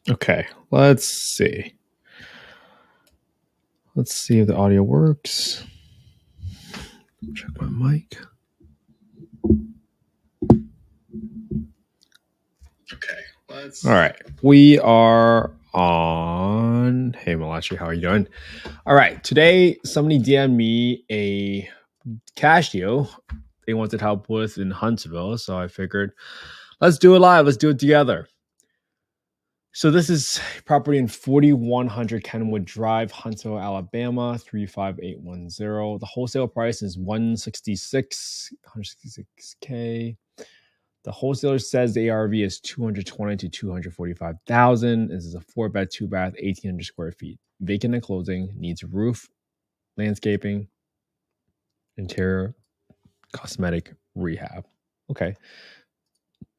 Okay, let's see. Let's see if the audio works. Check my mic. Okay, all right. We are on. Hey, Malachi, how are you doing? All right. Today, somebody DM'd me a cash deal they wanted help with in Huntsville. So I figured, let's do it live. Let's do it together. So this is property in 4100 Kenwood Drive, Huntsville, Alabama, 35810. The wholesale price is 166K. The wholesaler says the ARV is 220 to 245,000. This is a 4-bed, 2-bath, 1,800 square feet. Vacant at closing, needs roof, landscaping, interior, cosmetic, rehab. Okay.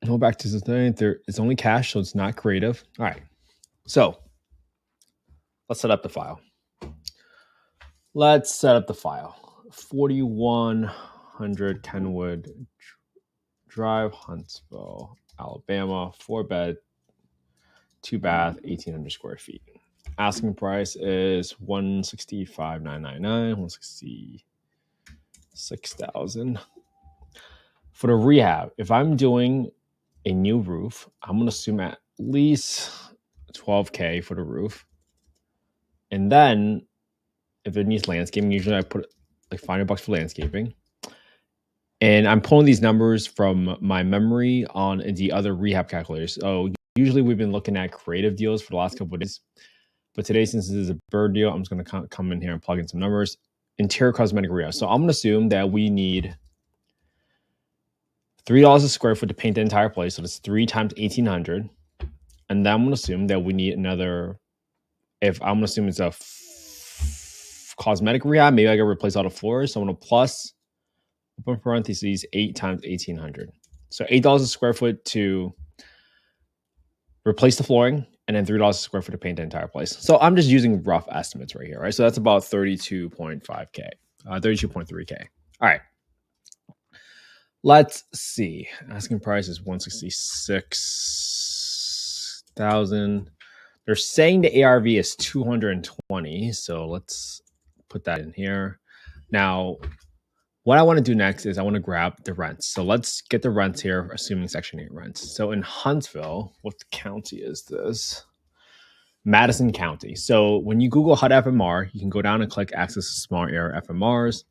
Go back to the thing. It's only cash, so it's not creative. All right. So let's set up the file. 4100 Kenwood Drive, Huntsville, Alabama, 4-bed, 2-bath, 1,800 square feet. Asking price is $165,999, $166,000. For the rehab, if I'm doing a new roof, I'm going to assume at least $12K for the roof. And then if it needs landscaping, usually I put like $500 for landscaping. And I'm pulling these numbers from my memory on the other rehab calculators. So usually we've been looking at creative deals for the last couple of days. But today, since this is a BRRRR deal, I'm just going to come in here and plug in some numbers. Interior cosmetic rehab. So I'm going to assume that we need $3 a square foot to paint the entire place. So that's 3 times 1,800. And then I'm going to assume that we need another, if I'm going to assume it's a cosmetic rehab, maybe I got to replace all the floors. So I'm going to plus, open parentheses, 8 times 1,800. So $8 a square foot to replace the flooring, and then $3 a square foot to paint the entire place. So I'm just using rough estimates right here, right? So that's about 32.5K, 32.3K. All right. Let's see. Asking price is $166,000. They're saying the ARV is 220. So let's put that in here. Now, what I want to do next is I want to grab the rents. So let's get the rents here, assuming Section 8 rents. So in Huntsville, what county is this? Madison County. So when you Google HUD FMR, you can go down and click Access to Small Area FMRs.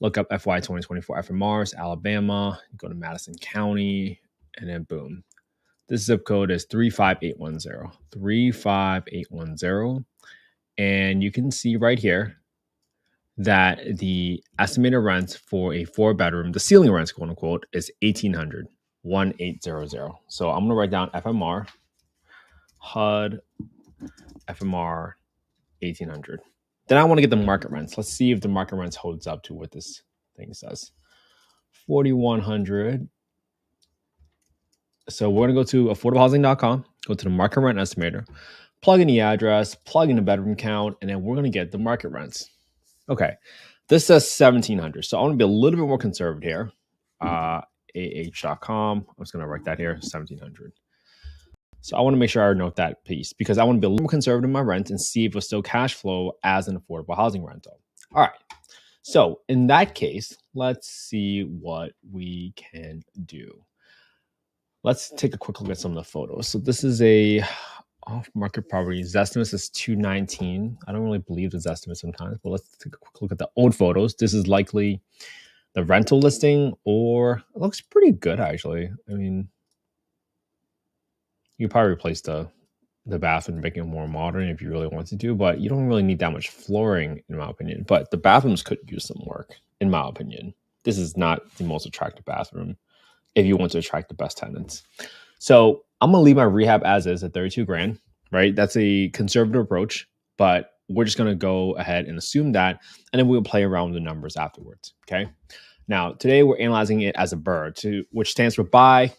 Look up FY 2024 FMRs, Alabama. Go to Madison County, and then boom. This zip code is 35810. 35810. And you can see right here that the estimated rent for a 4-bedroom, the ceiling rent, quote unquote, is $1,800, 1800. So I'm going to write down FMR, HUD, FMR, 1,800. Then I want to get the market rents. Let's see if the market rents holds up to what this thing says. 4,100. So we're going to go to affordablehousing.com, go to the market rent estimator, plug in the address, plug in the bedroom count, and then we're going to get the market rents. Okay, this says 1,700. So I want to be a little bit more conservative here. AH.com. I'm just going to write that here, 1,700. So I want to make sure I note that piece because I want to be a little more conservative in my rent and see if it's still cash flow as an affordable housing rental. All right. So in that case, let's see what we can do. Let's take a quick look at some of the photos. So this is a off-market property. Zestimates is 219. I don't really believe the Zestimates sometimes, but let's take a quick look at the old photos. This is likely the rental listing, or it looks pretty good actually. I mean, you probably replace the bathroom, making it more modern if you really want to do, but you don't really need that much flooring, in my opinion. But the bathrooms could use some work, in my opinion. This is not the most attractive bathroom if you want to attract the best tenants. So I'm gonna leave my rehab as is at 32 grand, right? That's a conservative approach, but we're just gonna go ahead and assume that, and then we'll play around with the numbers afterwards. Okay. Now today we're analyzing it as a BRRRR, which stands for buy,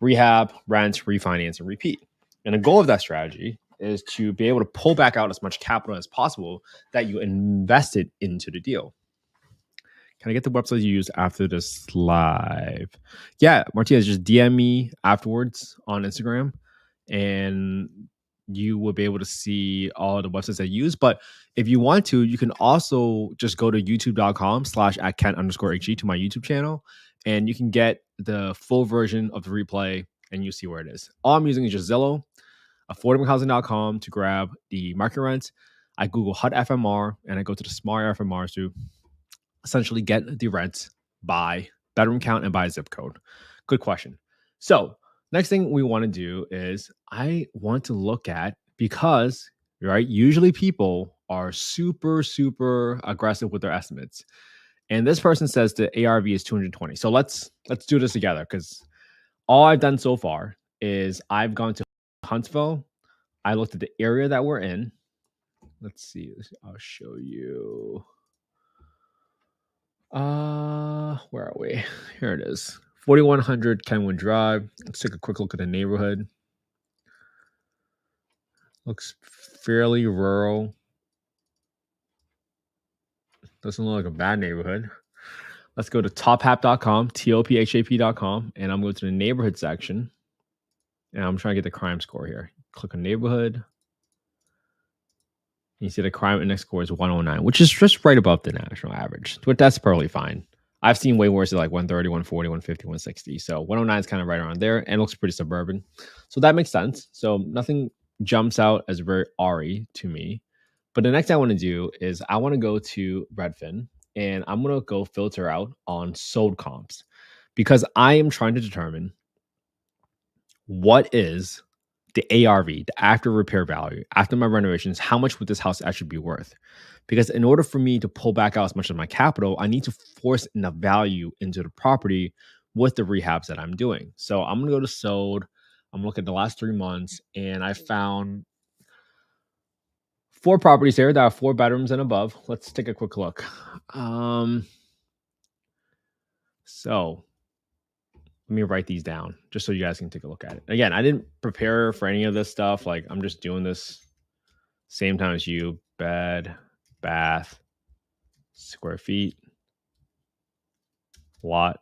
rehab, rent, refinance, and repeat. And the goal of that strategy is to be able to pull back out as much capital as possible that you invested into the deal. Can I get the website you use after this live? Yeah, Martinez, just DM me afterwards on Instagram, and you will be able to see all the websites I use. But if you want to, you can also just go to youtube.com/@Kent_HG to my YouTube channel, and you can get the full version of the replay and you see where it is. All I'm using is just Zillow, affordablehousing.com to grab the market rents. I Google HUD FMR and I go to the smaller FMRs to essentially get the rents by bedroom count and by zip code. Good question. So next thing we want to do is I want to look at, because right, usually people are super aggressive with their estimates. And this person says the ARV is 220. So let's do this together, because all I've done so far is I've gone to Huntsville. I looked at the area that we're in. Let's see. I'll show you. Where are we? Here it is. 4100 Kenwood Drive. Let's take a quick look at the neighborhood. Looks fairly rural. Doesn't look like a bad neighborhood. Let's go to tophap.com, tophap.com, and I'm going to the neighborhood section. And I'm trying to get the crime score here. Click on neighborhood. You see the crime index score is 109, which is just right above the national average, but that's perfectly fine. I've seen way worse at like 130, 140, 150, 160. So 109 is kind of right around there and looks pretty suburban. So that makes sense. So nothing jumps out as very RE to me. But the next thing I want to do is I want to go to Redfin and I'm going to go filter out on sold comps, because I am trying to determine what is the ARV, the after repair value, after my renovations, how much would this house actually be worth? Because in order for me to pull back out as much of my capital, I need to force enough value into the property with the rehabs that I'm doing. So I'm going to go to sold. I'm looking at the last 3 months, and I found 4 properties here that are 4 bedrooms and above. Let's take a quick look. So let me write these down just so you guys can take a look at it. Again, I didn't prepare for any of this stuff. Like, I'm just doing this same time as you. Bed, bath, square feet, lot.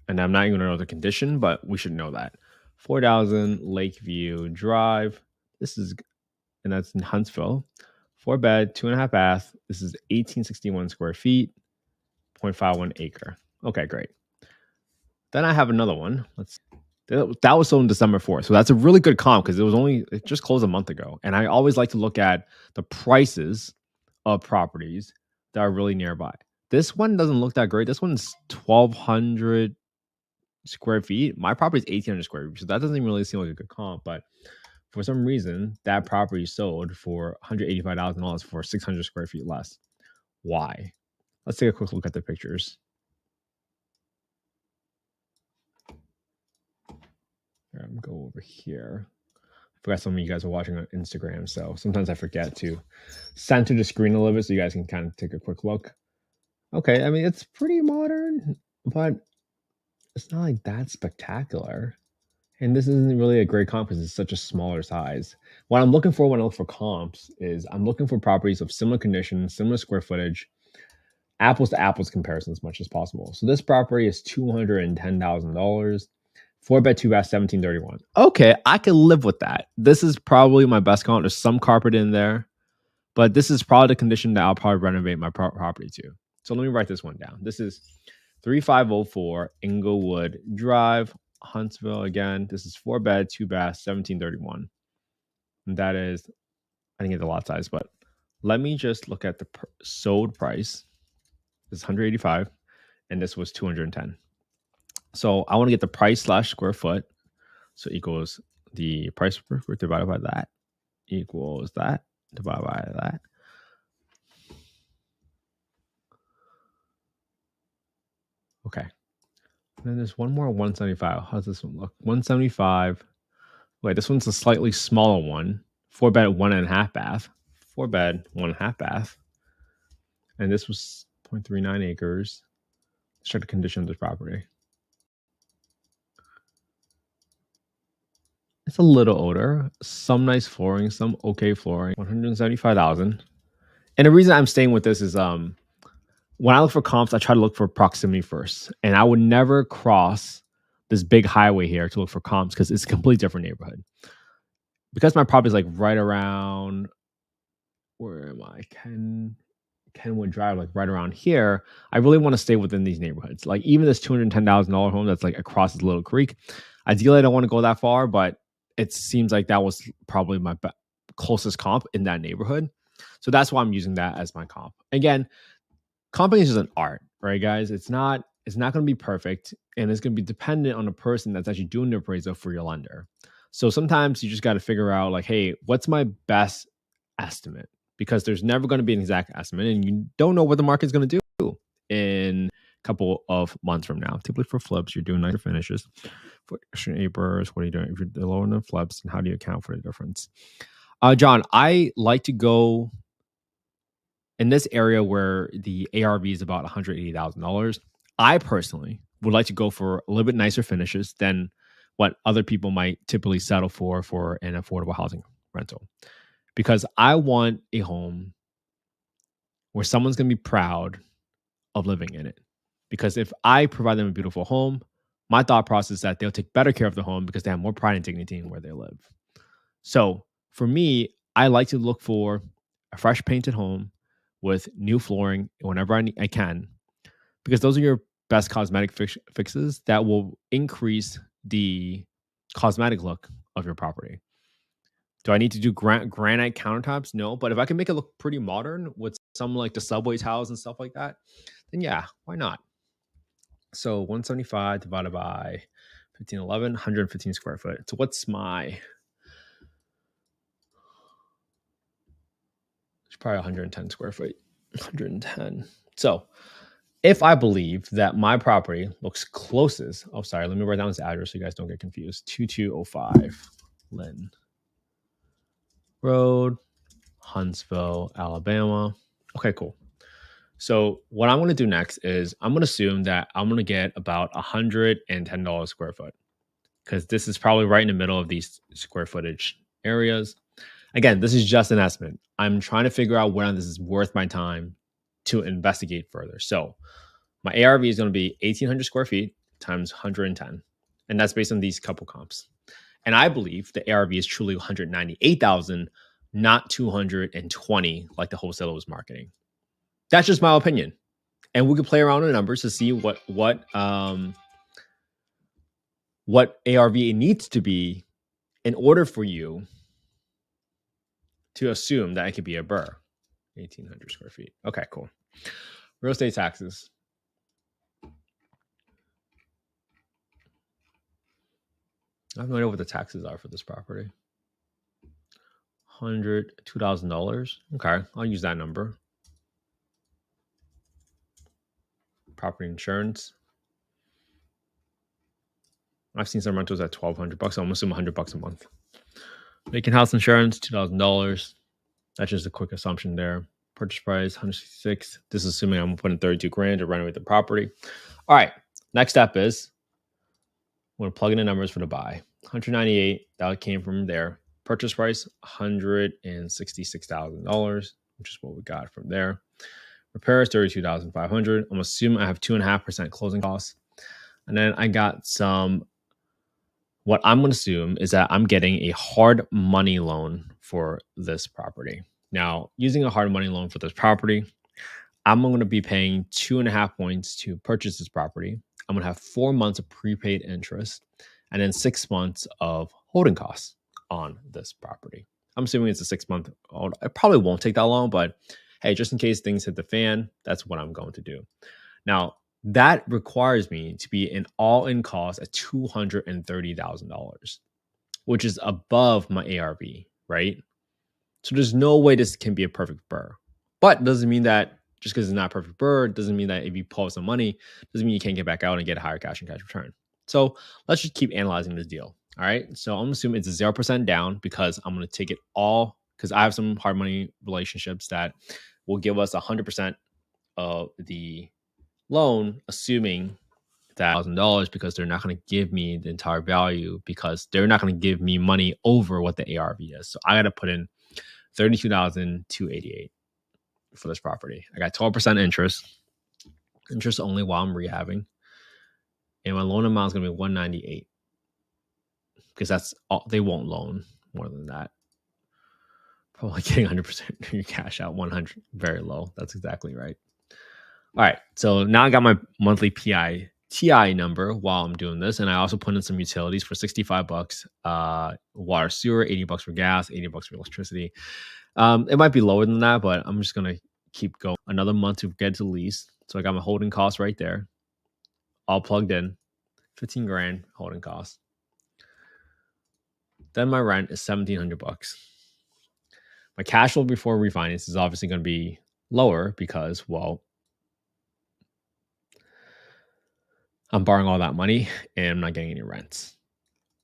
And I'm not even gonna know the condition, but we should know that. 4000 Lakeview Drive. This is, and that's in Huntsville. 4 bed, 2.5 bath. This is 1861 square feet, 0.51 acre. Okay, great. Then I have another one. That was sold on December 4th. So that's a really good comp, because it just closed a month ago. And I always like to look at the prices of properties that are really nearby. This one doesn't look that great. This one's 1,200 square feet. My property is 1,800 square feet. So that doesn't even really seem like a good comp. But for some reason, that property sold for $185,000 for 600 square feet less. Why? Let's take a quick look at the pictures. I'm going to go over here. I forgot some of you guys are watching on Instagram, so sometimes I forget to center the screen a little bit so you guys can kind of take a quick look. Okay, I mean, it's pretty modern, but it's not like that spectacular. And this isn't really a great comp because it's such a smaller size. What I'm looking for when I look for comps is I'm looking for properties of similar condition, similar square footage, apples to apples comparison as much as possible. So this property is $210,000. 4 bed, 2 bath, 1731. Okay, I can live with that. This is probably my best comp. There's some carpet in there, but this is probably the condition that I'll probably renovate my property to. So let me write this one down. This is 3504 Inglewood Drive, Huntsville. Again, this is 4 bed, 2 bath, 1731. And that is, I didn't get the lot size, but let me just look at the sold price. This is 185, and this was 210. So I want to get the price / square foot. So equals the price per square divided by that equals that divided by that. Okay. And then there's one more 175. How's this one look? 175. Wait, this one's a slightly smaller one. 4 bed, 1.5 bath. 4 bed, 1.5 bath. And this was 0.39 acres. Let's check the condition of this property. It's a little older. Some nice flooring, some okay flooring. 175,000. And the reason I'm staying with this is when I look for comps, I try to look for proximity first. And I would never cross this big highway here to look for comps because it's a completely different neighborhood. Because my property is like right around, where am I? Kenwood Drive, like right around here. I really want to stay within these neighborhoods. Like even this $210,000 home that's like across this little creek. Ideally, I don't want to go that far, but it seems like that was probably my closest comp in that neighborhood. So that's why I'm using that as my comp. Again, comping is just an art, right, guys? It's not going to be perfect, and it's going to be dependent on the person that's actually doing the appraisal for your lender. So sometimes you just got to figure out like, hey, what's my best estimate? Because there's never going to be an exact estimate, and you don't know what the market's going to do in a couple of months from now. Typically for flips, you're doing nicer finishes. For neighbors, what are you doing? If you're lower than flips, and how do you account for the difference? John, I like to go in this area where the ARV is about $180,000. I personally would like to go for a little bit nicer finishes than what other people might typically settle for an affordable housing rental. Because I want a home where someone's going to be proud of living in it. Because if I provide them a beautiful home, my thought process is that they'll take better care of the home because they have more pride and dignity in where they live. So for me, I like to look for a fresh painted home with new flooring whenever I can, because those are your best cosmetic fixes that will increase the cosmetic look of your property. Do I need to do granite countertops? No, but if I can make it look pretty modern with some like the subway tiles and stuff like that, then yeah, why not? So 175 divided by 1511, 115 square foot. So what's my, it's probably 110 square foot, 110. So if I believe that my property looks closest, oh, sorry, let me write down this address so you guys don't get confused. 2205 Lynn Road, Huntsville, Alabama. Okay, cool. So what I'm going to do next is I'm going to assume that I'm going to get about $110 square foot, because this is probably right in the middle of these square footage areas. Again, this is just an estimate. I'm trying to figure out whether this is worth my time to investigate further. So my ARV is going to be 1,800 square feet times 110. And that's based on these couple comps. And I believe the ARV is truly 198,000, not 220 like the wholesaler was marketing. That's just my opinion. And we could play around with the numbers to see what ARV needs to be in order for you to assume that it could be a BRRRR. 1,800 square feet. Okay, cool. Real estate taxes. I have no idea what the taxes are for this property. $2,000. Okay, I'll use that number. Property insurance. I've seen some rentals at $1,200. So I'm assuming $100 a month. Vacant house insurance, $2,000. That's just a quick assumption there. Purchase price, $166. This is assuming I'm putting $32,000 to renovate the property. All right. Next step is we're going to plug in the numbers for the buy. 198. That came from there. Purchase price, $166,000, which is what we got from there. Repairs, $32,500. I'm assuming I have 2.5% closing costs. And then I got some, what I'm going to assume is that I'm getting a hard money loan for this property. Now, using a hard money loan for this property, I'm going to be paying 2.5 points to purchase this property. I'm going to have 4 months of prepaid interest and then 6 months of holding costs on this property. I'm assuming it's a 6 month hold. It probably won't take that long, but hey, just in case things hit the fan, that's what I'm going to do. Now, that requires me to be an all-in cost at $230,000, which is above my ARV, right? So there's no way this can be a perfect BRRRR. But it doesn't mean that just because it's not a perfect BRRRR, doesn't mean that if you pull some money, doesn't mean you can't get back out and get a higher cash and cash return. So let's just keep analyzing this deal. All right. So I'm assuming it's a 0% down because I'm going to take it all, because I have some hard money relationships that will give us 100% of the loan, assuming that $1,000, because they're not going to give me the entire value, because they're not going to give me money over what the ARV is. So I got to put in $32,288 for this property. I got 12% interest only while I'm rehabbing. and my loan amount is going to be 198 because that's all they won't loan more than that. Probably getting 100% your cash out, 100 very low. That's exactly right. All right, so now I got my monthly TI number while I'm doing this, and I also put in some utilities for $65. Water, sewer, $80 for gas, $80 for electricity. It might be lower than that, but I'm just gonna keep going. Another month to get to lease, so I got my holding costs right there, all plugged in, 15 grand holding costs. Then my rent is $1,700. My cash flow before refinance is obviously going to be lower because, well, I'm borrowing all that money and I'm not getting any rents.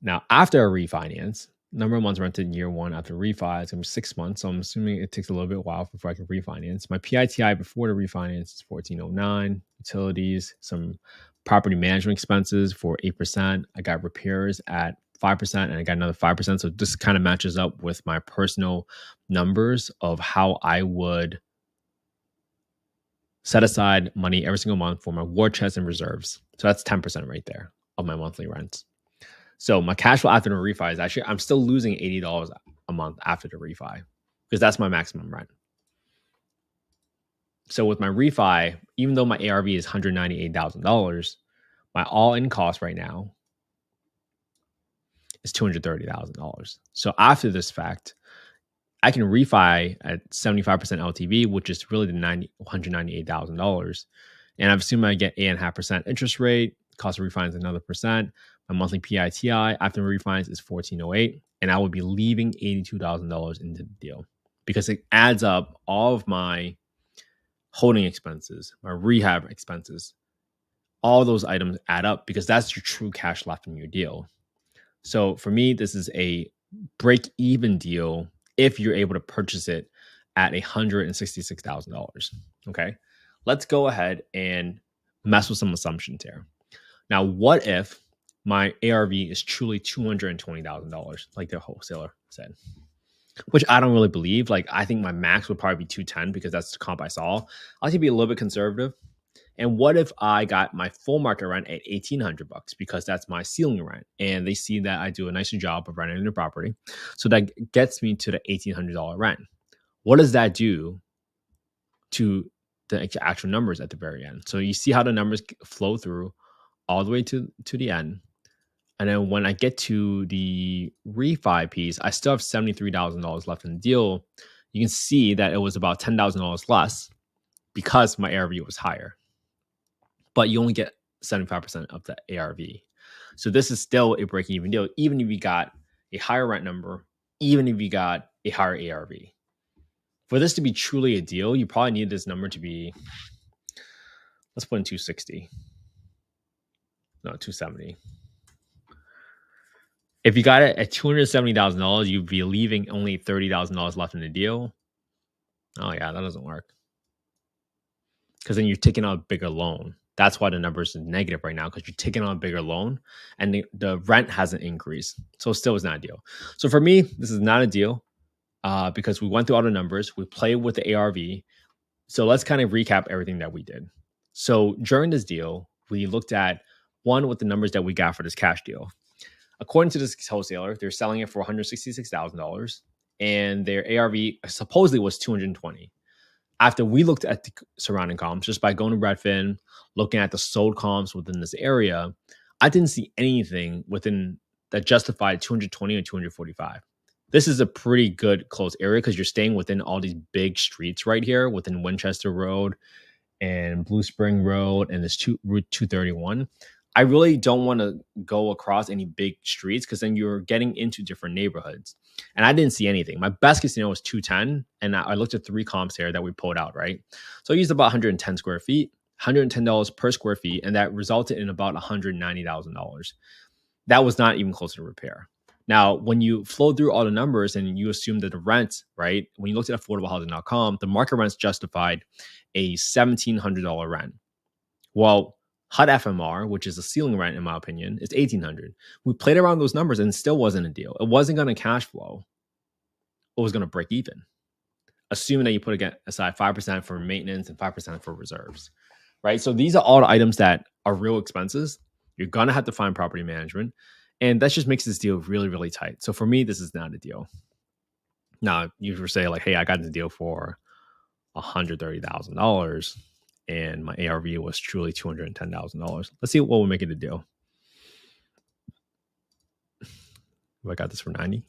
Now, after a refinance, number of months rented in year one after refi is going to be 6 months. So I'm assuming it takes a little bit while before I can refinance. My PITI before the refinance is $1,409. Utilities, some property management expenses for 8%. I got repairs at 5% and I got another 5%. So this kind of matches up with my personal numbers of how I would set aside money every single month for my war chest and reserves. So that's 10% right there of my monthly rents. So my cash flow after the refi is actually, I'm still losing $80 a month after the refi because that's my maximum rent. So with my refi, even though my ARV is $198,000, my all-in cost right now is $230,000. So after this fact, I can refi at 75% LTV, which is really the $198,000. And I've assumed I get 8.5% interest rate. Cost of refinance another percent. My monthly PITI after refinance is $1,408, and I would be leaving $82,000 into the deal because it adds up all of my holding expenses, my rehab expenses. All those items add up because that's your true cash left in your deal. So for me, this is a break-even deal if you're able to purchase it at $166,000. Okay, let's go ahead and mess with some assumptions here. Now, what if my ARV is truly $220,000, like the wholesaler said? Which I don't really believe. Like, I think my max would probably be 210 because that's the comp I saw. I like to be a little bit conservative. And what if I got my full market rent at $1,800 because that's my ceiling rent, and they see that I do a nicer job of renting the property, so that gets me to the $1,800 rent. What does that do to the actual numbers at the very end? So you see how the numbers flow through all the way to the end. And then when I get to the refi piece, I still have $73,000 left in the deal. You can see that it was about $10,000 less because my ARV was higher. But you only get 75% of the ARV. So this is still a break-even deal, even if you got a higher rent number, even if you got a higher ARV. For this to be truly a deal, you probably need this number to be, let's put in 260. No, 270. If you got it at $270,000, you'd be leaving only $30,000 left in the deal. Oh yeah, that doesn't work. Because then you're taking out a bigger loan. That's why the numbers are negative right now, because you're taking on a bigger loan and the rent hasn't increased. So it still is not a deal. So for me, this is not a deal because we went through all the numbers. We played with the ARV. So let's kind of recap everything that we did. So during this deal, we looked at one with the numbers that we got for this cash deal. According to this wholesaler, they're selling it for $166,000 and their ARV supposedly was $220,000. After we looked at the surrounding comps, just by going to Redfin, looking at the sold comps within this area, I didn't see anything within that justified $220,000 or $245,000. This is a pretty good close area because you're staying within all these big streets right here within Winchester Road and Blue Spring Road and this Route 231. I really don't want to go across any big streets because then you're getting into different neighborhoods. And I didn't see anything. My best case scenario was 210. And I looked at 3 comps here that we pulled out, right? So I used about 110 square feet, $110 per square feet. And that resulted in about $190,000. That was not even close to repair. Now, when you flow through all the numbers and you assume that the rent, right? When you looked at affordablehousing.com, the market rents justified a $1,700 rent. Well, HUD FMR, which is a ceiling rent, in my opinion, is $1,800. We played around those numbers and it still wasn't a deal. It wasn't going to cash flow. It was going to break even, assuming that you put aside 5% for maintenance and 5% for reserves, right? So these are all the items that are real expenses You're going to have to find property management. And that just makes this deal really, really tight. So for me, this is not a deal. Now, you would say like, hey, I got the deal for $130,000 and my ARV was truly $210,000. Let's see what will make it a deal. I got this for 90.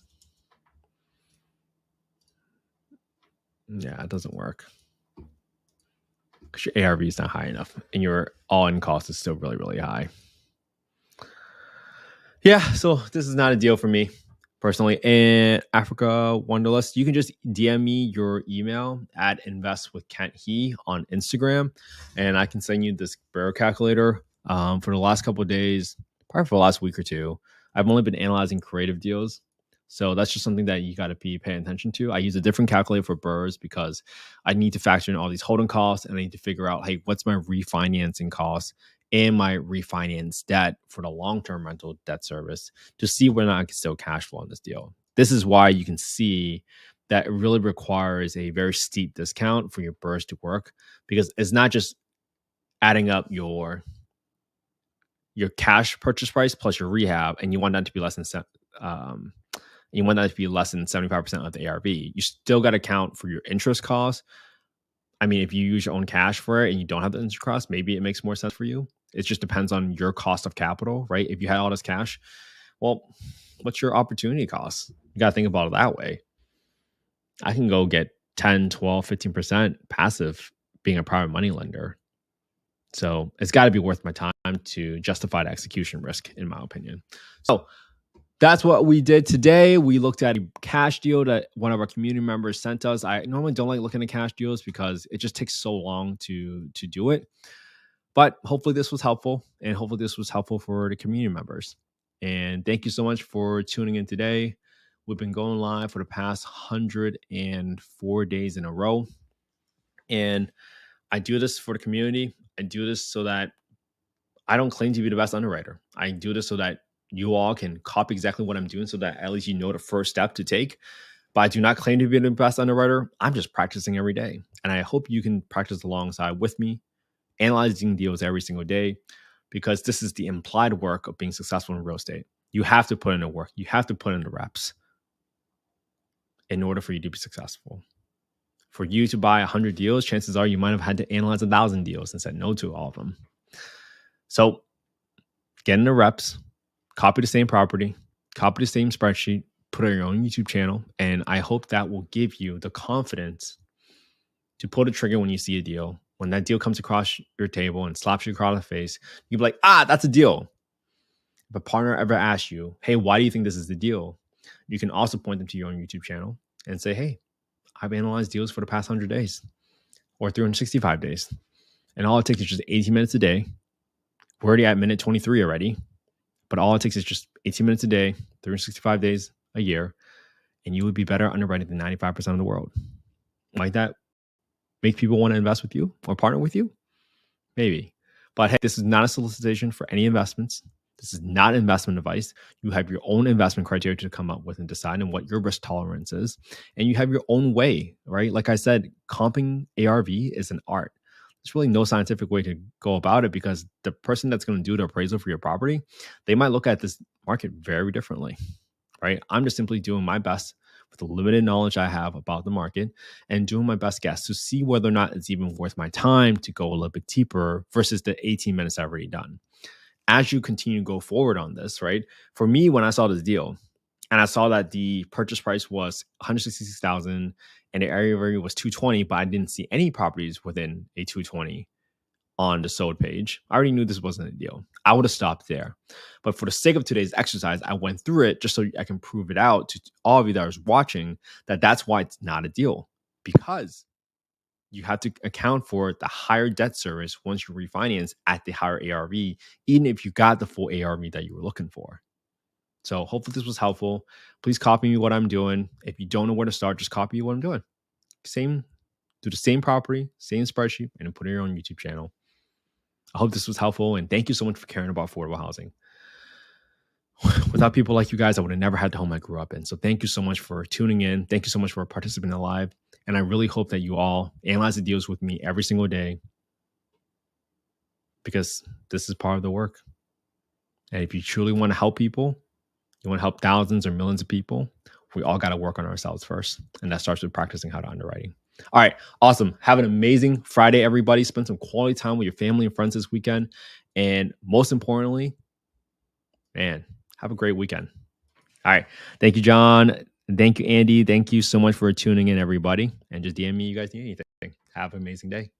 Yeah, it doesn't work because your ARV is not high enough and your all-in cost is still really, really high. Yeah, so this is not a deal for me personally. And Africa Wanderlust, you can just DM me your email at investwithkenthe on Instagram, and I can send you this bRRRR calculator. For the last couple of days, probably for the last week or two, I've only been analyzing creative deals. So that's just something that you got to be paying attention to. I use a different calculator for bRRRRs because I need to factor in all these holding costs, and I need to figure out, hey, what's my refinancing cost and my refinance debt for the long-term rental debt service to see whether or not I can still cash flow on this deal. This is why you can see that it really requires a very steep discount for your bRRRRs to work, because it's not just adding up your cash purchase price plus your rehab, and you want that to be less than 75% of the ARV. You still got to account for your interest costs. I mean, if you use your own cash for it and you don't have the interest cost, maybe it makes more sense for you. It just depends on your cost of capital, right? If you had all this cash, well, what's your opportunity cost? You got to think about it that way. I can go get 10, 12, 15% passive being a private money lender. So it's got to be worth my time to justify the execution risk, in my opinion. So that's what we did today. We looked at a cash deal that one of our community members sent us. I normally don't like looking at cash deals because it just takes so long to do it. But hopefully this was helpful, and hopefully this was helpful for the community members. And thank you so much for tuning in today. We've been going live for the past 104 days in a row. And I do this for the community. I do this so that I don't claim to be the best underwriter. I do this so that you all can copy exactly what I'm doing so that at least you know the first step to take. But I do not claim to be the best underwriter. I'm just practicing every day. And I hope you can practice alongside with me, analyzing deals every single day, because this is the implied work of being successful in real estate. You have to put in the work. You have to put in the reps in order for you to be successful. For you to buy 100 deals, chances are you might have had to analyze 1,000 deals and said no to all of them. So get in the reps, copy the same property, copy the same spreadsheet, put it on your own YouTube channel. And I hope that will give you the confidence to pull the trigger when you see a deal. When that deal comes across your table and slaps you across the face, you'll be like, that's a deal. If a partner ever asks you, hey, why do you think this is the deal? You can also point them to your own YouTube channel and say, hey, I've analyzed deals for the past 100 days or 365 days. And all it takes is just 18 minutes a day. We're already at minute 23 already. But all it takes is just 18 minutes a day, 365 days a year, and you would be better underwriting than 95% of the world. Might that make people want to invest with you or partner with you? Maybe. But hey, this is not a solicitation for any investments. This is not investment advice. You have your own investment criteria to come up with and decide on what your risk tolerance is. And you have your own way, right? Like I said, comping ARV is an art. There's really no scientific way to go about it, because the person that's going to do the appraisal for your property, they might look at this market very differently, right? I'm just simply doing my best with the limited knowledge I have about the market and doing my best guess to see whether or not it's even worth my time to go a little bit deeper versus the 18 minutes I've already done. As you continue to go forward on this, right? For me, when I saw this deal and I saw that the purchase price was $166,000 and the area value was $220, but I didn't see any properties within a $220 on the sold page, I already knew this wasn't a deal. I would have stopped there. But for the sake of today's exercise, I went through it just so I can prove it out to all of you that are watching that that's why it's not a deal, because you have to account for the higher debt service once you refinance at the higher ARV, even if you got the full ARV that you were looking for. So hopefully this was helpful. Please copy me what I'm doing. If you don't know where to start, just copy what I'm doing. Do the same property, same spreadsheet, and then put it on your own YouTube channel. I hope this was helpful, and thank you so much for caring about affordable housing. Without people like you guys, I would have never had the home I grew up in. So thank you so much for tuning in. Thank you so much for participating live. And I really hope that you all analyze the deals with me every single day, because this is part of the work. And if you truly want to help people, you want to help thousands or millions of people, we all got to work on ourselves first. And that starts with practicing how to underwriting. All right. Awesome. Have an amazing Friday, everybody. Spend some quality time with your family and friends this weekend. And most importantly, man, have a great weekend. All right. Thank you, John. Thank you, Andy. Thank you so much for tuning in, everybody. And just DM me you guys need anything. Have an amazing day.